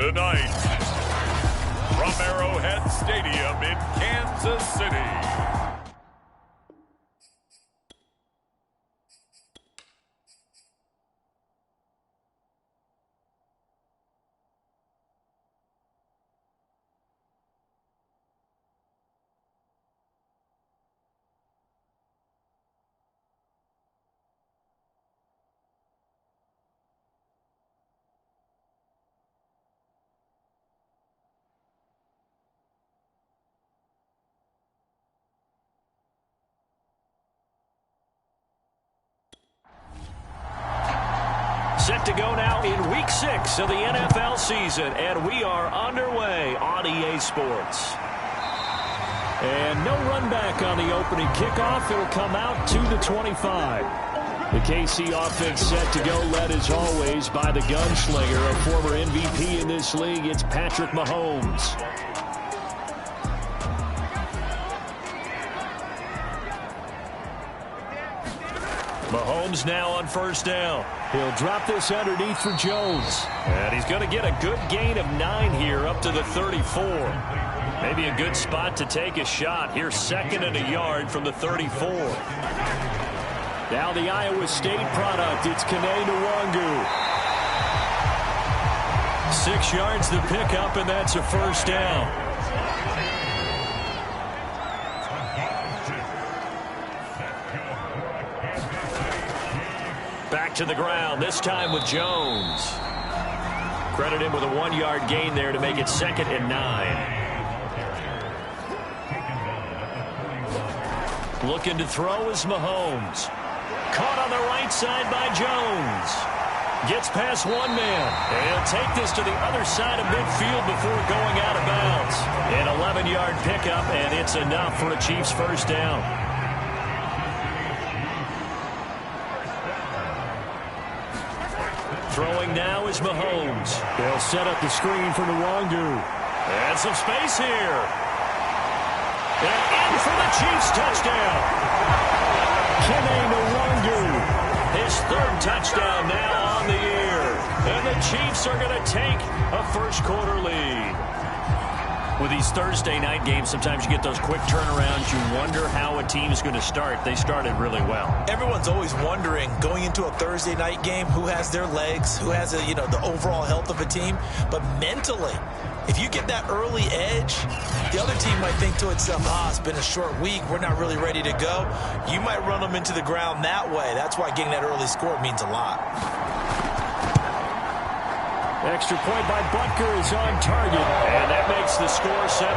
Tonight, from Arrowhead Stadium in Kansas City. Set to go now in Week 6 of the NFL season, and we are underway on EA Sports. And no run back on the opening kickoff. It'll come out to the 25. The KC offense set to go, led as always by the gunslinger, a former MVP in this league. It's Patrick Mahomes. Mahomes now on first down. He'll drop this underneath for Jones. And he's going to get a good gain of 9 here up to the 34. Maybe a good spot to take a shot. Here's 2nd and a yard from the 34. Now the Iowa State product. It's Kene Nwangu. 6 yards the pickup, and that's a first down. Back to the ground, this time with Jones. Credit him with a 1-yard gain there to make it 2nd and 9. Looking to throw is Mahomes. Caught on the right side by Jones. Gets past one man. And he'll take this to the other side of midfield before going out of bounds. An 11-yard pickup, and it's enough for a Chiefs first down. Throwing now is Mahomes. They'll set up the screen for Nwangu. And some space here. And in for the Chiefs touchdown. Kene Nwangu. His 3rd touchdown now on the year. And the Chiefs are going to take a first-quarter lead. With these Thursday night games, sometimes you get those quick turnarounds. You wonder how a team is going to start. They started really well. Everyone's always wondering, going into a Thursday night game, who has their legs, who has the overall health of a team. But mentally, if you get that early edge, the other team might think to itself, it's been a short week, we're not really ready to go. You might run them into the ground that way. That's why getting that early score means a lot. Extra point by Butker is on target, and that makes the score 7-0.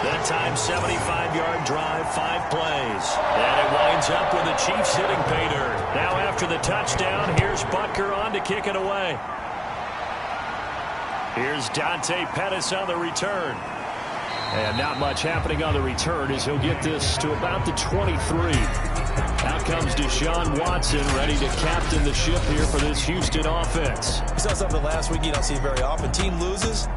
That time, 75-yard drive, 5 plays. And it winds up with the Chiefs hitting pay dirt. Now after the touchdown, here's Butker on to kick it away. Here's Dante Pettis on the return. And not much happening on the return as he'll get this to about the 23. Out comes Deshaun Watson, ready to captain the ship here for this Houston offense. We saw something last week you don't see very often. Team loses,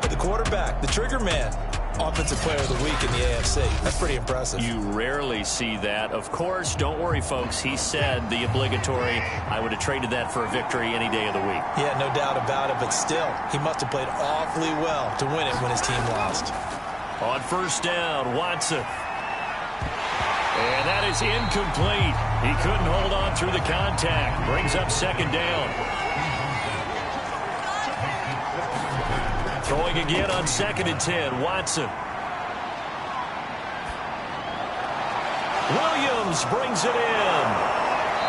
but the quarterback, the trigger man, offensive player of the week in the AFC. That's pretty impressive. You rarely see that. Of course, don't worry, folks. He said the obligatory, I would have traded that for a victory any day of the week. Yeah, no doubt about it, but still, he must have played awfully well to win it when his team lost. On first down, Watson. And that is incomplete. He couldn't hold on through the contact. Brings up 2nd down. Throwing again on 2nd and 10. Watson. Williams brings it in.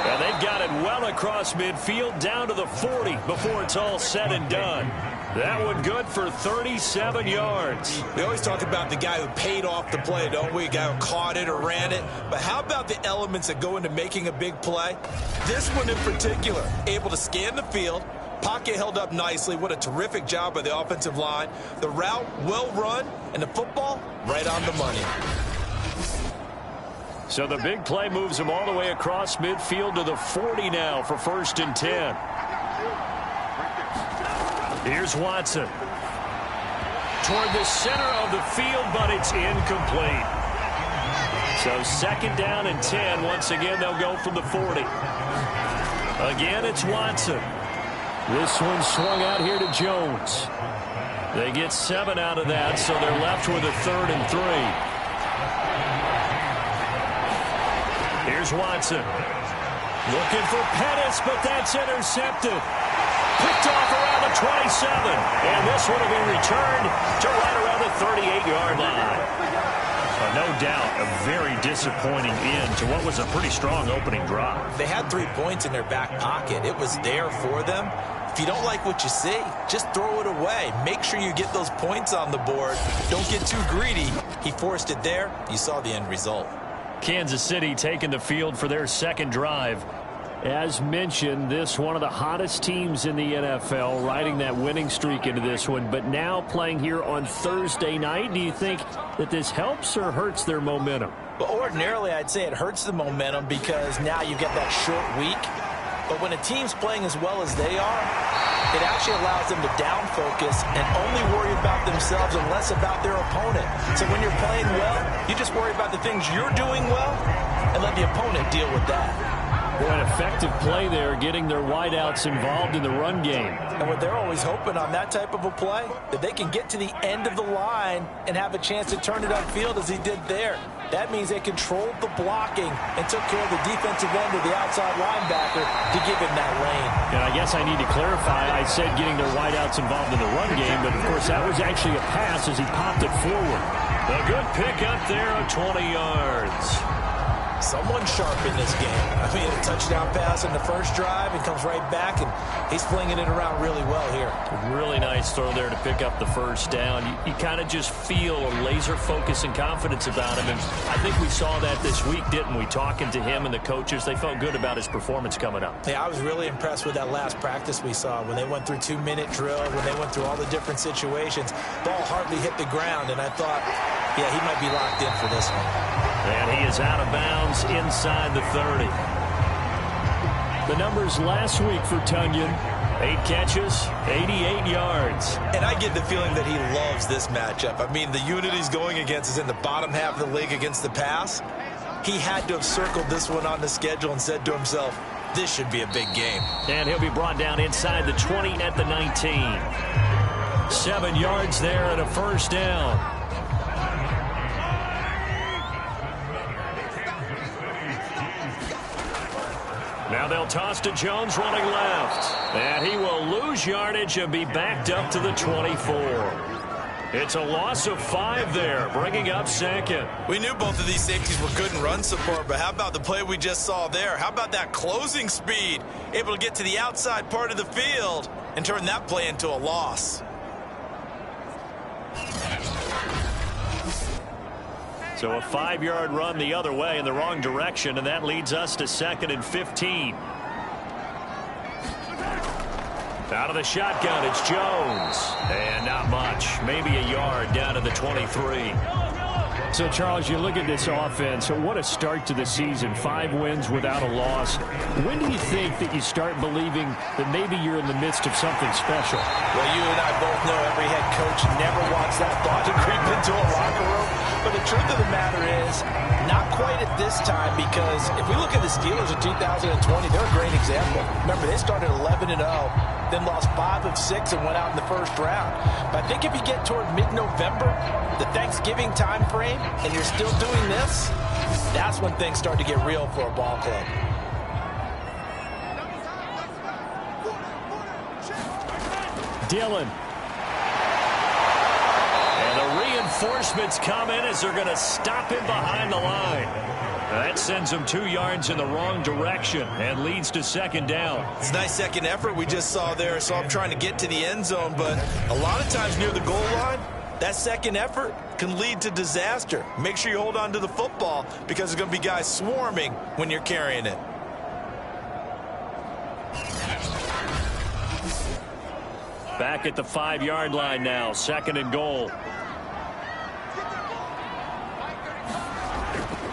And they've got it well across midfield down to the 40 before it's all said and done. That one good for 37 yards. We always talk about the guy who paid off the play, don't we? A guy who caught it or ran it. But how about the elements that go into making a big play? This one in particular, able to scan the field, pocket held up nicely. What a terrific job by the offensive line. The route well run, and the football right on the money. So the big play moves him all the way across midfield to the 40 now for 1st and 10. Here's Watson. Toward the center of the field, but it's incomplete. So 2nd down and 10. Once again, they'll go from the 40. Again, it's Watson. This one swung out here to Jones. They get 7 out of that, so they're left with a 3rd and 3. Here's Watson. Looking for Pettis, but that's intercepted. Picked off around the 27. And this one will be returned to right around the 38-yard line. No doubt a very disappointing end to what was a pretty strong opening drive. They had 3 points in their back pocket. It was there for them. If you don't like what you see, just throw it away. Make sure you get those points on the board. Don't get too greedy. He forced it there. You saw the end result. Kansas City taking the field for their second drive. As mentioned, this one of the hottest teams in the NFL, riding that winning streak into this one, but now playing here on Thursday night. Do you think that this helps or hurts their momentum? Well, ordinarily, I'd say it hurts the momentum because now you get that short week. But when a team's playing as well as they are, it actually allows them to down focus and only worry about themselves and less about their opponent. So when you're playing well, you just worry about the things you're doing well and let the opponent deal with that. Boy, an effective play there, getting their wideouts involved in the run game. And what they're always hoping on that type of a play, that they can get to the end of the line and have a chance to turn it upfield as he did there. That means they controlled the blocking and took care of the defensive end of the outside linebacker to give him that lane. And I guess I need to clarify, I said getting their wideouts involved in the run game, but of course that was actually a pass as he popped it forward. A good pick up there of 20 yards. Someone sharp in this game. I mean, a touchdown pass in the first drive and comes right back, and he's flinging it around really well here. Really nice throw there to pick up the first down. You kind of just feel a laser focus and confidence about him, and I think we saw that this week, didn't we? Talking to him and the coaches, they felt good about his performance coming up. Yeah, I was really impressed with that last practice we saw when they went through 2-minute drill, when they went through all the different situations. Ball hardly hit the ground, and I thought, yeah, he might be locked in for this one. And he is out of bounds inside the 30. The numbers last week for Tunyon: 8 catches, 88 yards. And I get the feeling that he loves this matchup. I mean, the unit he's going against is in the bottom half of the league against the pass. He had to have circled this one on the schedule and said to himself, this should be a big game. And he'll be brought down inside the 20 at the 19. 7 yards there and a first down. Now they'll toss to Jones running left. And he will lose yardage and be backed up to the 24. It's a loss of 5 there, bringing up second. We knew both of these safeties were good in run support, but how about the play we just saw there? How about that closing speed? Able to get to the outside part of the field and turn that play into a loss. So a 5-yard run the other way in the wrong direction, and that leads us to 2nd and 15. Out of the shotgun, it's Jones. And not much. Maybe a yard down to the 23. So, Charles, you look at this offense. So what a start to the season. 5 wins without a loss. When do you think that you start believing that maybe you're in the midst of something special? Well, you and I both know every head coach never wants that thought to creep into a locker room. But the truth of the matter is, not quite at this time, because if we look at the Steelers in 2020, they're a great example. Remember, they started 11-0, then lost 5 of 6 and went out in the first round. But I think if you get toward mid-November, the Thanksgiving time frame, and you're still doing this, that's when things start to get real for a ball club. Dillon. And the reinforcements come in as they're going to stop him behind the line. That sends him 2 yards in the wrong direction and leads to 2nd down. It's a nice second effort we just saw there. So I'm trying to get to the end zone, but a lot of times near the goal line, that second effort can lead to disaster. Make sure you hold on to the football because there's going to be guys swarming when you're carrying it. Back at the 5-yard line now, 2nd and goal.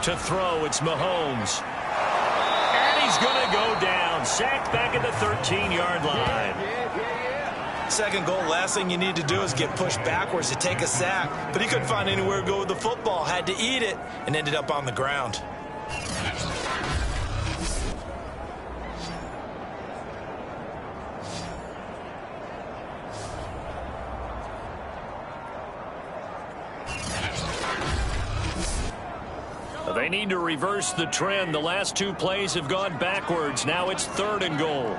To throw, it's Mahomes. And he's going to go down. Sacked back at the 13-yard line. Second goal, last thing you need to do is get pushed backwards to take a sack. But he couldn't find anywhere to go with the football. Had to eat it and ended up on the ground. They need to reverse the trend. The last two plays have gone backwards. Now it's 3rd and goal.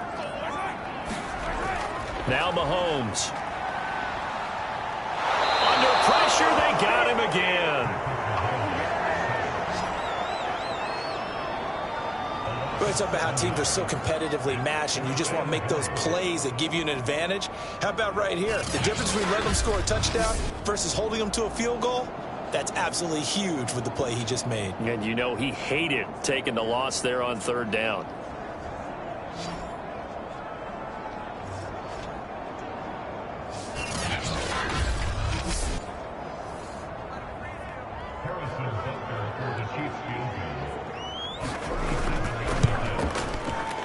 Now Mahomes. Under pressure, they got him again. It's up about how teams are so competitively matched, and you just want to make those plays that give you an advantage. How about right here? The difference between letting them score a touchdown versus holding them to a field goal, that's absolutely huge with the play he just made. And you know he hated taking the loss there on 3rd down.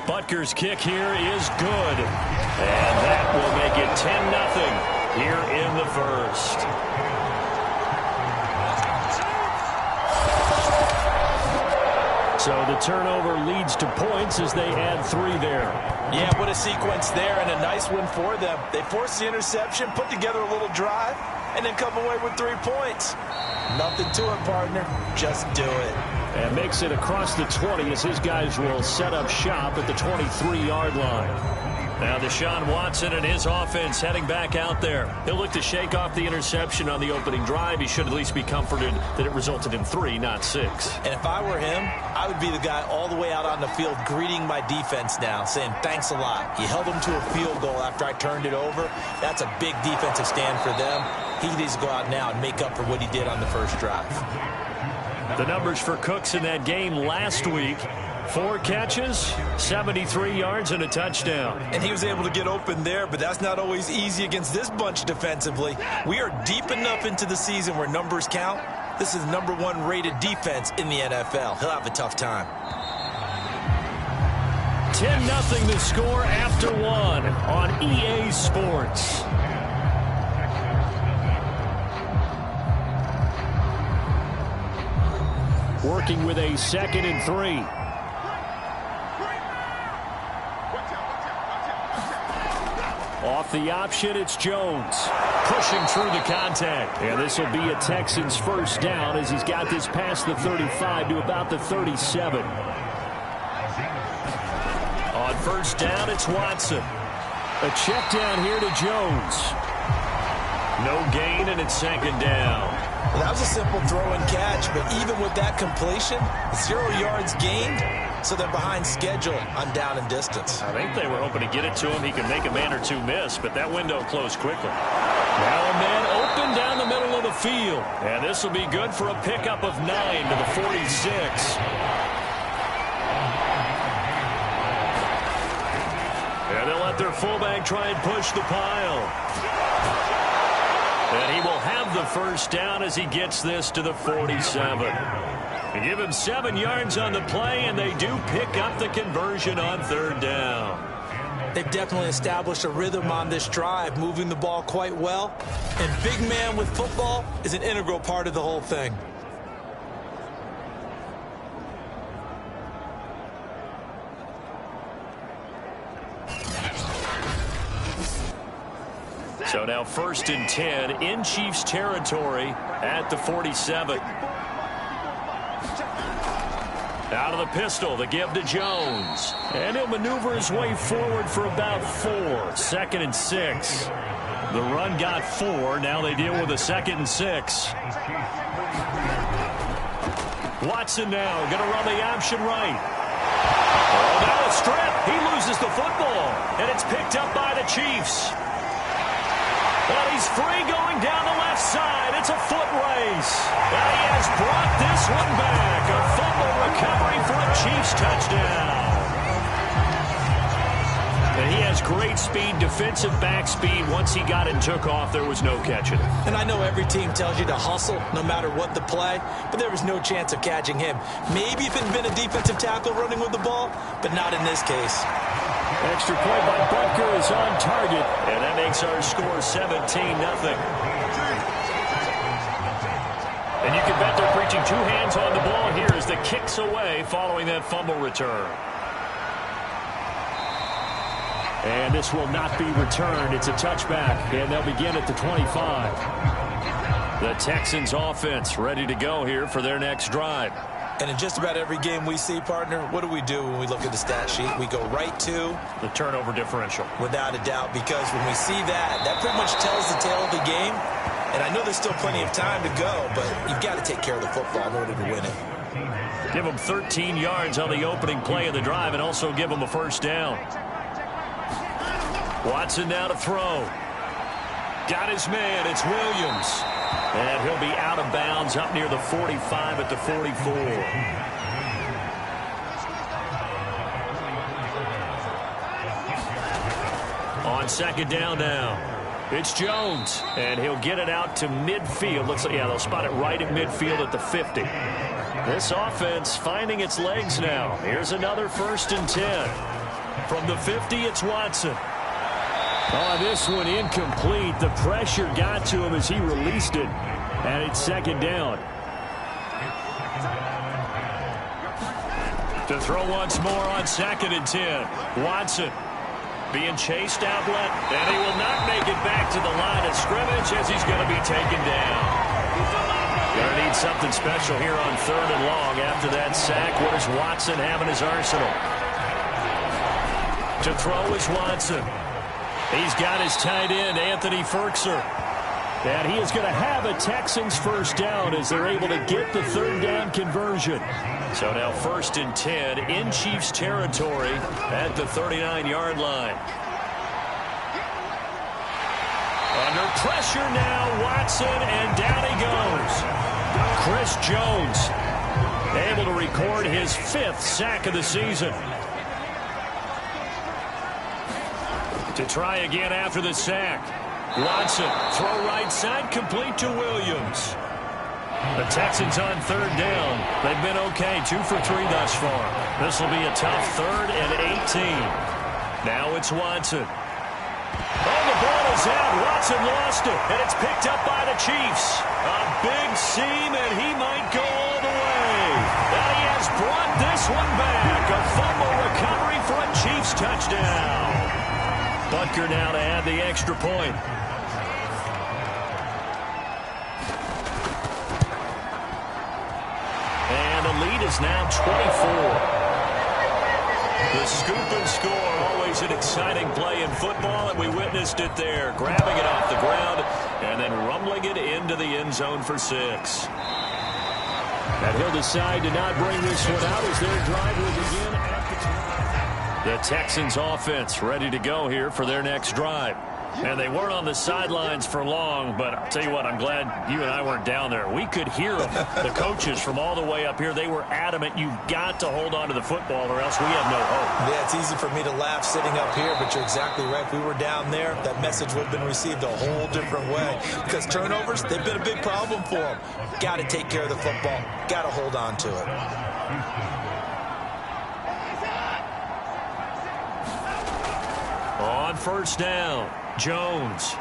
Butker's kick here is good. And that will make it 10-0 here in the first. So the turnover leads to points as they add 3 there. Yeah, what a sequence there, and a nice one for them. They forced the interception, put together a little drive, and then come away with 3 points. Nothing to it, partner. Just do it. And makes it across the 20 as his guys will set up shop at the 23-yard line. Now Deshaun Watson and his offense heading back out there. He'll look to shake off the interception on the opening drive. He should at least be comforted that it resulted in 3, not 6. And if I were him, I would be the guy all the way out on the field greeting my defense now, saying thanks a lot. You held them to a field goal after I turned it over. That's a big defensive stand for them. He needs to go out now and make up for what he did on the first drive. The numbers for Cooks in that game last week: 4 catches, 73 yards, and a touchdown. And he was able to get open there, but that's not always easy against this bunch defensively. We are deep enough into the season where numbers count. This is the #1 rated defense in the NFL. He'll have a tough time. 10-0 the score after 1 on EA Sports. Working with a 2nd and 3. Off the option, it's Jones. Pushing through the contact. And this will be a Texans first down as he's got this past the 35 to about the 37. On first down, it's Watson. A check down here to Jones. No gain, and it's 2nd down. Well, that was a simple throw and catch, but even with that completion, 0 yards gained, so they're behind schedule on down and distance. I think they were hoping to get it to him. He could make a man or 2 miss, but that window closed quickly. Now a man open down the middle of the field. And this will be good for a pickup of 9 to the 46. And they'll let their fullback try and push the pile. And he will have the first down as he gets this to the 47. They give him 7 yards on the play, and they do pick up the conversion on 3rd down. They've definitely established a rhythm on this drive, moving the ball quite well. And big man with football is an integral part of the whole thing. So now 1st and 10 in Chiefs territory at the 47. Out of the pistol, the give to Jones. And he'll maneuver his way forward for about 4. 2nd and 6. The run got 4. Now they deal with a 2nd and 6. Watson now going to run the option right. Oh, now a strip. He loses the football. And it's picked up by the Chiefs. And he's free going down the left side. It's a foot race. And he has brought this one back. A fumble recovery for a Chiefs touchdown. And he has great speed, defensive back speed. Once he got it and took off, there was no catching it. And I know every team tells you to hustle no matter what the play, but there was no chance of catching him. Maybe if it had been a defensive tackle running with the ball, but not in this case. Extra point by Butker is on target, and that makes our score 17-0. And you can bet they're preaching 2 hands on the ball here as the kicks away following that fumble return. And this will not be returned. It's a touchback, and they'll begin at the 25. The Texans offense ready to go here for their next drive. And in just about every game we see, partner, what do when we look at the stat sheet? We go right to the turnover differential. Without a doubt, because when we see that, that pretty much tells the tale of the game. And I know there's still plenty of time to go, but you've got to take care of the football in order to win it. Give them 13 yards on the opening play of the drive and also give them a first down. Watson now to throw. Got his man. It's Williams. And he'll be out of bounds up near the 45 at the 44. On second down now. It's Jones. And he'll get it out to midfield. Looks like, yeah, they'll spot it right at midfield at the 50. This offense finding its legs now. Here's another 1st and 10. From the 50, it's Watson. Oh, this one incomplete. The pressure got to him as he released it. And it's second down. To throw once more on 2nd and 10. Watson being chased outlet. And he will not make it back to the line of scrimmage as he's going to be taken down. Going to need something special here on 3rd and long after that sack. What does Watson have in his arsenal? To throw is Watson. He's got his tight end, Anthony Ferkser. And he is going to have a Texans first down as they're able to get the 3rd down conversion. So now 1st and 10 in Chiefs territory at the 39-yard line. Under pressure now, Watson, and down he goes. Chris Jones able to record his 5th sack of the season. To try again after the sack. Watson, throw right side, complete to Williams. The Texans on 3rd down. They've been okay, 2 for 3 thus far. This will be a tough 3rd and 18. Now it's Watson. Oh, the ball is out. Watson lost it, and it's picked up by the Chiefs. A big seam, and he might go all the way. And he has brought this one back. A fumble recovery for a Chiefs touchdown. Butker now to add the extra point. And the lead is now 24. The scoop and score, always an exciting play in football, and we witnessed it there. Grabbing it off the ground and then rumbling it into the end zone for 6. And he'll decide to not bring this one out as their drive will begin at the Texans offense ready to go here for their next drive. And they weren't on the sidelines for long, but I'll tell you what, I'm glad you and I weren't down there. We could hear them, the coaches from all the way up here. They were adamant, you've got to hold on to the football or else we have no hope. Yeah, it's easy for me to laugh sitting up here, but you're exactly right. If we were down there, that message would have been received a whole different way. Because turnovers, they've been a big problem for them. Got to take care of the football. Got to hold on to it. On 1st down, Jones.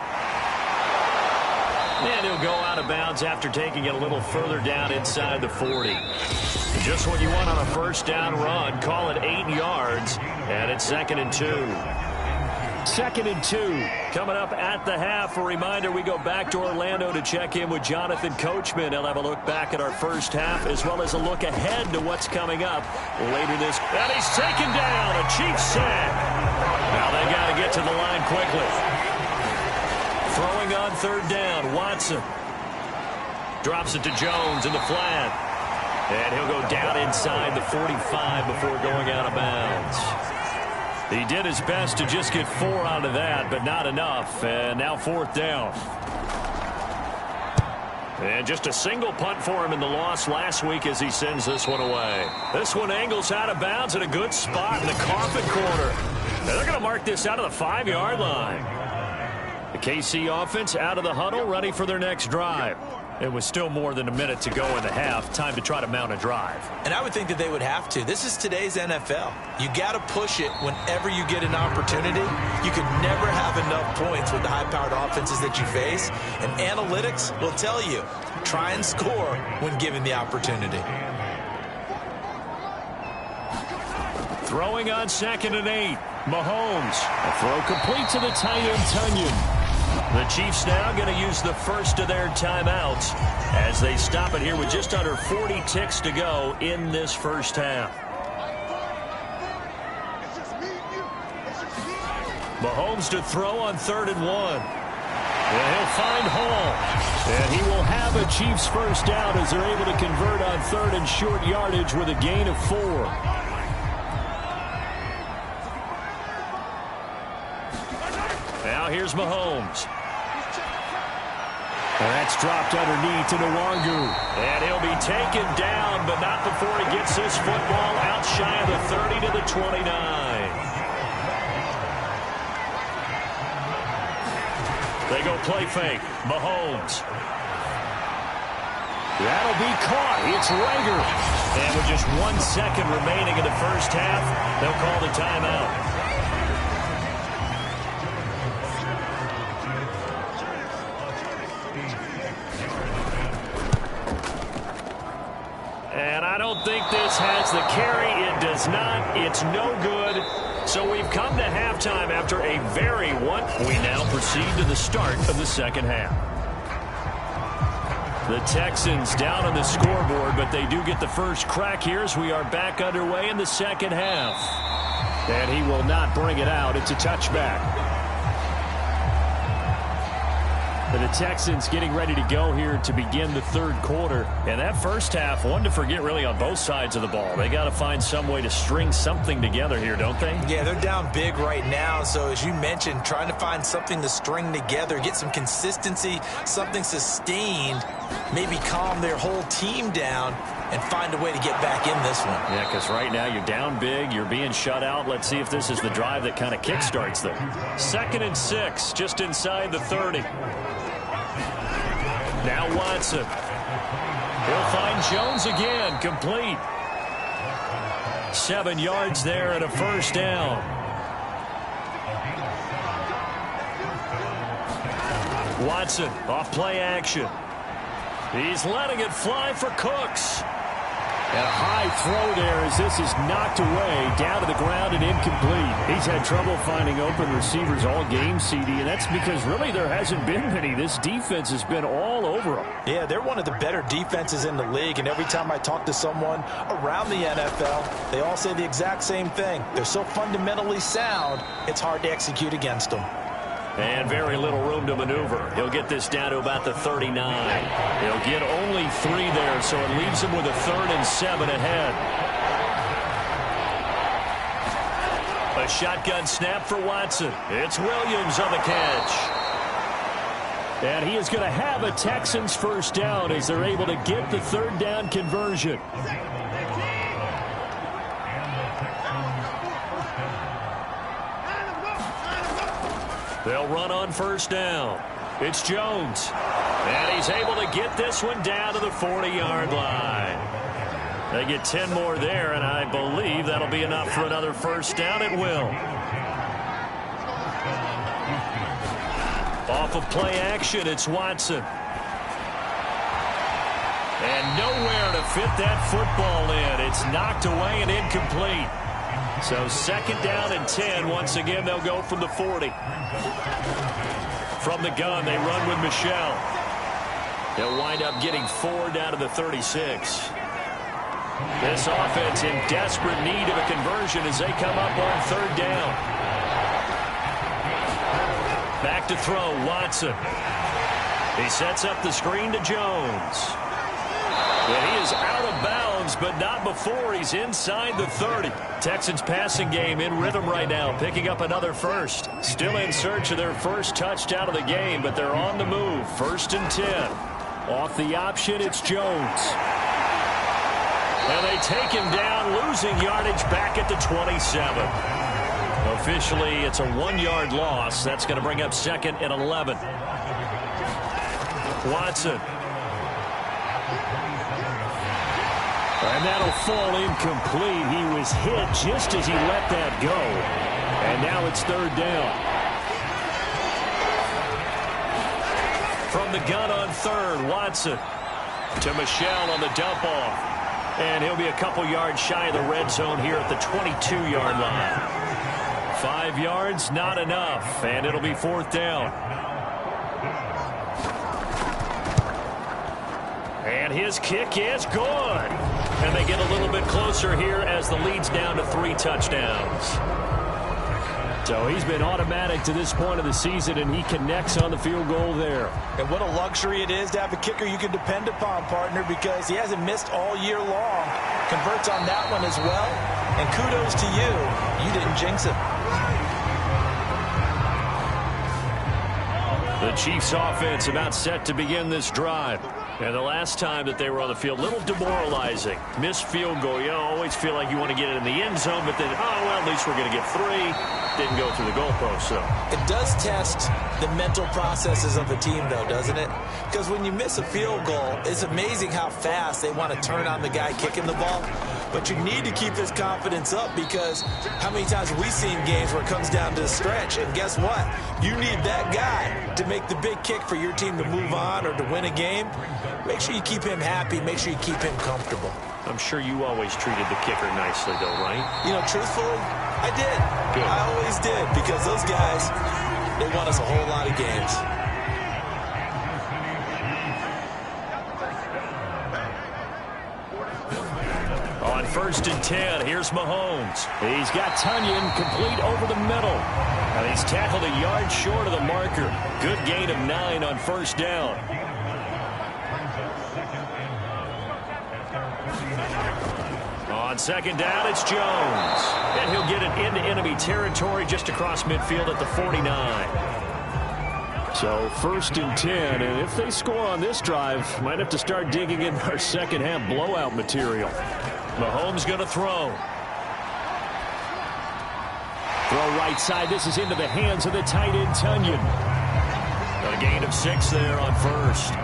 And he'll go out of bounds after taking it a little further down inside the 40. Just what you want on a 1st down run. Call it 8 yards. And it's 2nd and 2. 2nd and 2. Coming up at the half. A reminder, we go back to Orlando to check in with Jonathan Coachman. He'll have a look back at our first half as well as a look ahead to what's coming up later this. And he's taken down. A Chiefs sack. Now they got to get to the line quickly. Throwing on 3rd down, Watson. Drops it to Jones in the flat. And he'll go down inside the 45 before going out of bounds. He did his best to just get 4 out of that, but not enough. And now 4th down. And just a single punt for him in the loss last week as he sends this one away. This one angles out of bounds in a good spot in the coffin corner. And they're going to mark this out of the 5-yard line. The KC offense out of the huddle, ready for their next drive. It was still more than a minute to go in the half. Time to try to mount a drive. And I would think that they would have to. This is today's NFL. You got to push it whenever you get an opportunity. You could never have enough points with the high-powered offenses that you face. And analytics will tell you, try and score when given the opportunity. Throwing on 2nd and 8. Mahomes. A throw complete to the tight end, Tunyon. The Chiefs now going to use the first of their timeouts as they stop it here with just under 40 ticks to go in this first half. Mahomes to throw on 3rd and 1. And he'll find Hall. And he will have a Chiefs first down as they're able to convert on 3rd and short yardage with a gain of 4. Now here's Mahomes. And that's dropped underneath to Nwangu. And he'll be taken down, but not before he gets this football out shy of the 30 to the 29. They go play fake. Mahomes. That'll be caught. It's Rager. And with just 1 second remaining in the first half, they'll call the timeout. And I don't think this has the carry. It does not. It's no good. So we've come to halftime after a very one. We now proceed to the start of the second half. The Texans down on the scoreboard, but they do get the first crack here as we are back underway in the second half. And he will not bring it out. It's a touchback. The Texans getting ready to go here to begin the third quarter. And that first half, one to forget really on both sides of the ball. They got to find some way to string something together here, don't they? Yeah, they're down big right now. So as you mentioned, trying to find something to string together, get some consistency, something sustained, maybe calm their whole team down and find a way to get back in this one. Yeah, because right now you're down big, you're being shut out. Let's see if this is the drive that kind of kickstarts them. 2nd and 6, just inside the 30. Now Watson. He'll find Jones again, complete. 7 yards there and a first down. Watson off play action. He's letting it fly for Cooks. And a high throw there as this is knocked away, down to the ground and incomplete. He's had trouble finding open receivers all game, CD, and that's because really there hasn't been many. This defense has been all over them. Yeah, they're one of the better defenses in the league, and every time I talk to someone around the NFL, they all say the exact same thing. They're so fundamentally sound, it's hard to execute against them. And very little room to maneuver. He'll get this down to about the 39. He'll get only 3 there, so it leaves him with a 3rd and 7 ahead. A shotgun snap for Watson. It's Williams on the catch. And he is going to have a Texans first down as they're able to get the 3rd down conversion. They'll run on first down. It's Jones. And he's able to get this one down to the 40-yard line. They get 10 more there, and I believe that'll be enough for another first down. It will. Off of play action, it's Watson. And nowhere to fit that football in. It's knocked away and incomplete. So 2nd down and 10. Once again, they'll go from the 40. From the gun, they run with Michel. They'll wind up getting 4 down to the 36. This offense in desperate need of a conversion as they come up on 3rd down. Back to throw, Watson. He sets up the screen to Jones. And he is out of bounds, but not before he's inside the 30. Texans passing game in rhythm right now, picking up another first. Still in search of their first touchdown of the game, but they're on the move. 1st and 10. Off the option, it's Jones. And they take him down, losing yardage back at the 27. Officially, it's a 1-yard loss. That's going to bring up 2nd and 11. Watson. And that'll fall incomplete. He was hit just as he let that go. And now it's 3rd down. From the gun on 3rd, Watson. To Michel on the dump off. And he'll be a couple yards shy of the red zone here at the 22-yard line. 5 yards, not enough. And it'll be 4th down. And his kick is good. And they get a little bit closer here as the lead's down to 3 touchdowns. So he's been automatic to this point of the season, and he connects on the field goal there. And what a luxury it is to have a kicker you can depend upon, partner, because he hasn't missed all year long. Converts on that one as well. And kudos to you. You didn't jinx him. The Chiefs offense about set to begin this drive. And the last time that they were on the field, a little demoralizing. Missed field goal. You always feel like you want to get it in the end zone, but then, oh, well, at least we're going to get 3. Didn't go through the goalpost, so. It does test the mental processes of a team, though, doesn't it? Because when you miss a field goal, it's amazing how fast they want to turn on the guy kicking the ball. But you need to keep his confidence up, because how many times have we seen games where it comes down to the stretch? And guess what? You need that guy to make the big kick for your team to move on or to win a game. Make sure you keep him happy. Make sure you keep him comfortable. I'm sure you always treated the kicker nicely, though, right? You know, truthfully, I did. Good. I always did, because those guys, they won us a whole lot of games. On 1st and 10, here's Mahomes. He's got Tunyon complete over the middle. And he's tackled a yard short of the marker. Good gain of 9 on 1st down. On 2nd down, it's Jones. And he'll get it into enemy territory just across midfield at the 49. So 1st and 10, and if they score on this drive, might have to start digging in our second half blowout material. Mahomes going to throw. Throw right side. This is into the hands of the tight end, Tunyon. A gain of 6 there on 1st.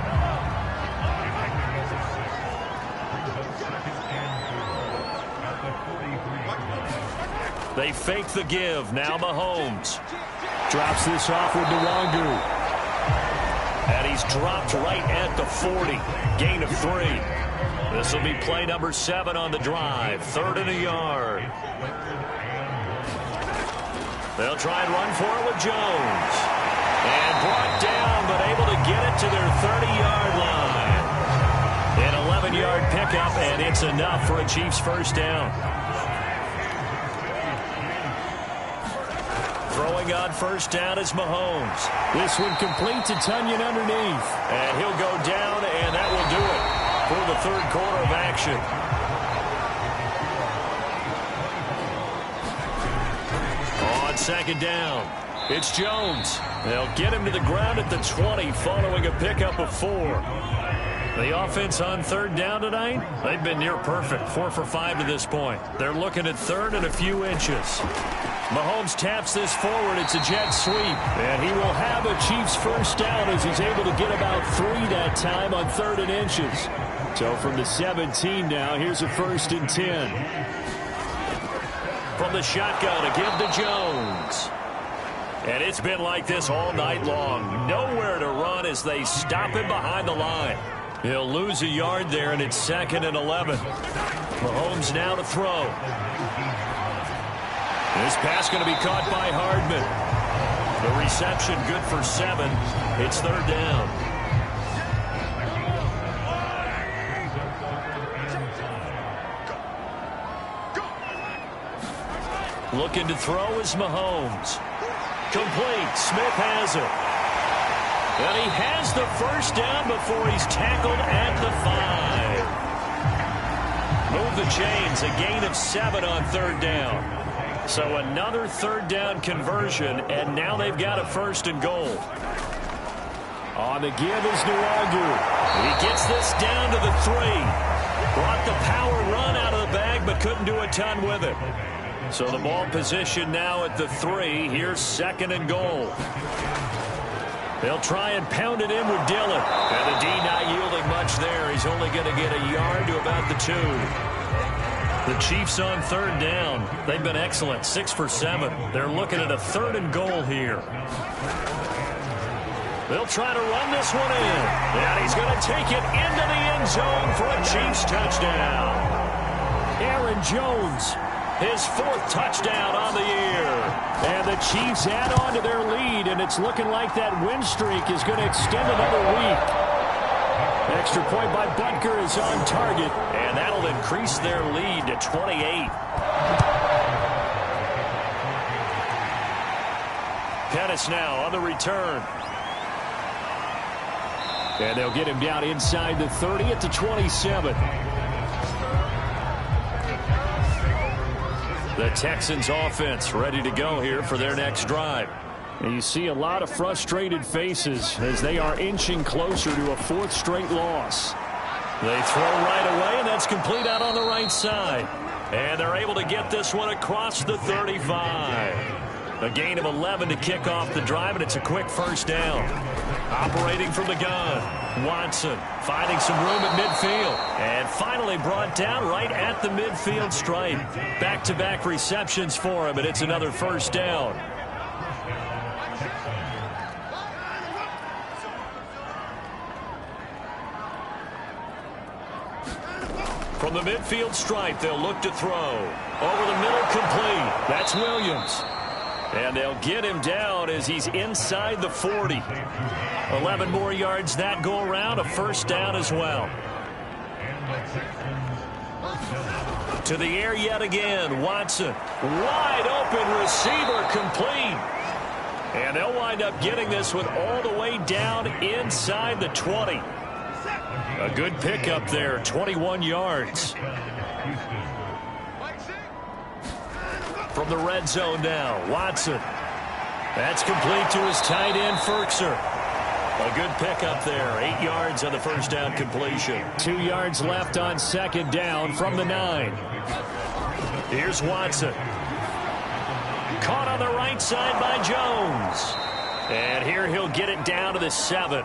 They fake the give. Now Mahomes drops this off with Nwangu. And he's dropped right at the 40. Gain of 3. This will be play number 7 on the drive. 3rd and a yard. They'll try and run for it with Jones. And brought down, but able to get it to their 30-yard line. An 11-yard pickup, and it's enough for a Chiefs 1st down. Throwing on 1st down is Mahomes. This one complete to Tunyon underneath. And he'll go down, and that will do it for the 3rd quarter of action. On 2nd down, it's Jones. They'll get him to the ground at the 20 following a pickup of 4. The offense on 3rd down tonight, they've been near perfect. 4 for 5 to this point. They're looking at 3rd and a few inches. Mahomes taps this forward. It's a jet sweep. And he will have a Chiefs 1st down as he's able to get about 3 that time on 3rd and inches. So from the 17 now, here's a 1st and 10. From the shotgun, a give to Jones. And it's been like this all night long. Nowhere to run as they stop him behind the line. He'll lose a yard there, and it's 2nd and 11. Mahomes now to throw. This pass going to be caught by Hardman. The reception good for 7. It's 3rd down. Looking to throw is Mahomes. Complete. Smith has it. And he has the 1st down before he's tackled at the 5. Move the chains. A gain of 7 on 3rd down. So another 3rd down conversion, and now they've got a 1st and goal. On the give is Nwangu. He gets this down to the 3. Brought the power run out of the bag, but couldn't do a ton with it. So the ball position now at the 3. Here's 2nd and goal. They'll try and pound it in with Dillon. And the D not yielding much there. He's only going to get a yard to about the 2. The Chiefs on 3rd down. They've been excellent. 6 for 7. They're looking at a 3rd and goal here. They'll try to run this one in. And he's going to take it into the end zone for a Chiefs touchdown. Aaron Jones, his 4th touchdown on the year. And the Chiefs add on to their lead, and it's looking like that win streak is going to extend another week. Extra point by Butker is on target, and that'll increase their lead to 28. Pettis now on the return. And they'll get him down inside the 30 at the 27. The Texans offense ready to go here for their next drive. And you see a lot of frustrated faces as they are inching closer to a fourth straight loss. They throw right away, and that's complete out on the right side. And they're able to get this one across the 35. A gain of 11 to kick off the drive, and it's a quick first down. Operating from the gun, Watson finding some room at midfield. And finally brought down right at the midfield stripe. Back-to-back receptions for him, and it's another first down. From the midfield stripe, they'll look to throw. Over the middle, complete. That's Williams. And they'll get him down as he's inside the 40. 11 more yards that go around, a first down as well. To the air yet again, Watson. Wide open receiver, complete. And they'll wind up getting this one all the way down inside the 20. A good pickup there, 21 yards. From the red zone now, Watson. That's complete to his tight end, Ferkser. A good pickup there, 8 yards on the first down completion. 2 yards left on second down from the 9. Here's Watson. Caught on the right side by Jones. And here he'll get it down to the 7.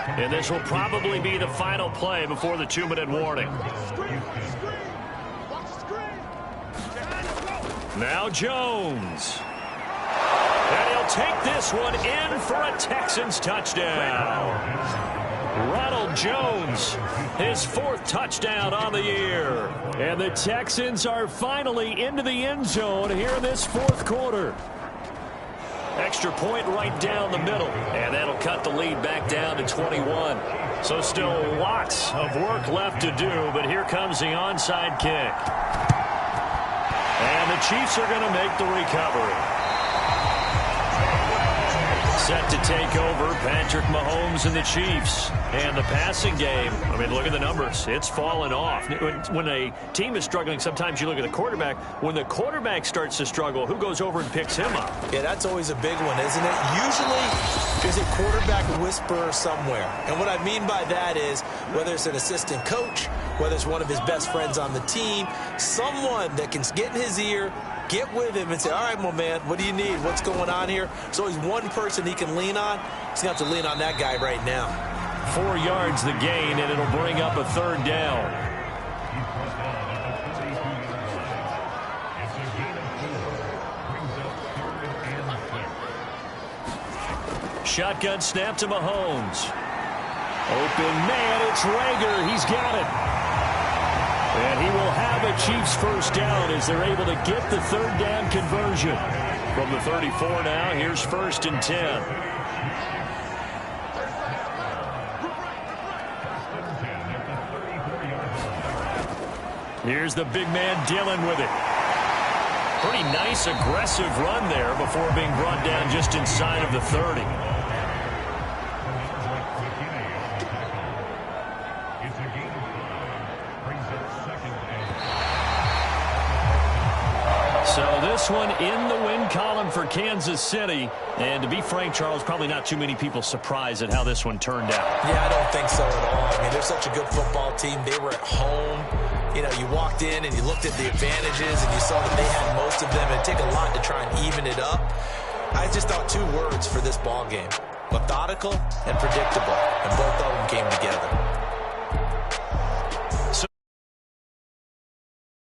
And this will probably be the final play before the 2-minute warning. Now Jones. And he'll take this one in for a Texans touchdown. Ronald Jones, his 4th touchdown on the year. And the Texans are finally into the end zone here in this 4th quarter. Extra point right down the middle, and that'll cut the lead back down to 21. So still lots of work left to do, but here comes the onside kick. And the Chiefs are going to make the recovery. Set to take over, Patrick Mahomes and the Chiefs. And the passing game, I mean, look at the numbers. It's fallen off. When a team is struggling, sometimes you look at the quarterback. When the quarterback starts to struggle, who goes over and picks him up? Yeah, that's always a big one, isn't it? Usually, there's a quarterback whisperer somewhere. And what I mean by that is, whether it's an assistant coach, whether it's one of his best friends on the team, someone that can get in his ear, get with him and say, all right, my man, what do you need? What's going on here? There's always one person he can lean on. He's going to have to lean on that guy right now. 4 yards the gain, and it'll bring up a third down. Shotgun snap to Mahomes. Open man, it's Rager. He's got it. And he will have a Chiefs first down as they're able to get the third down conversion. From the 34 now, here's 1st and 10. Here's the big man Dillon with it. Pretty nice aggressive run there before being brought down just inside of the 30. So this one in the win column for Kansas City. And to be frank, Charles, probably not too many people surprised at how this one turned out. Yeah, I don't think so at all. I mean, they're such a good football team. They were at home. You know, you walked in and you looked at the advantages and you saw that they had most of them. It'd take a lot to try and even it up. I just thought 2 words for this ball game: methodical and predictable. And both of them came together.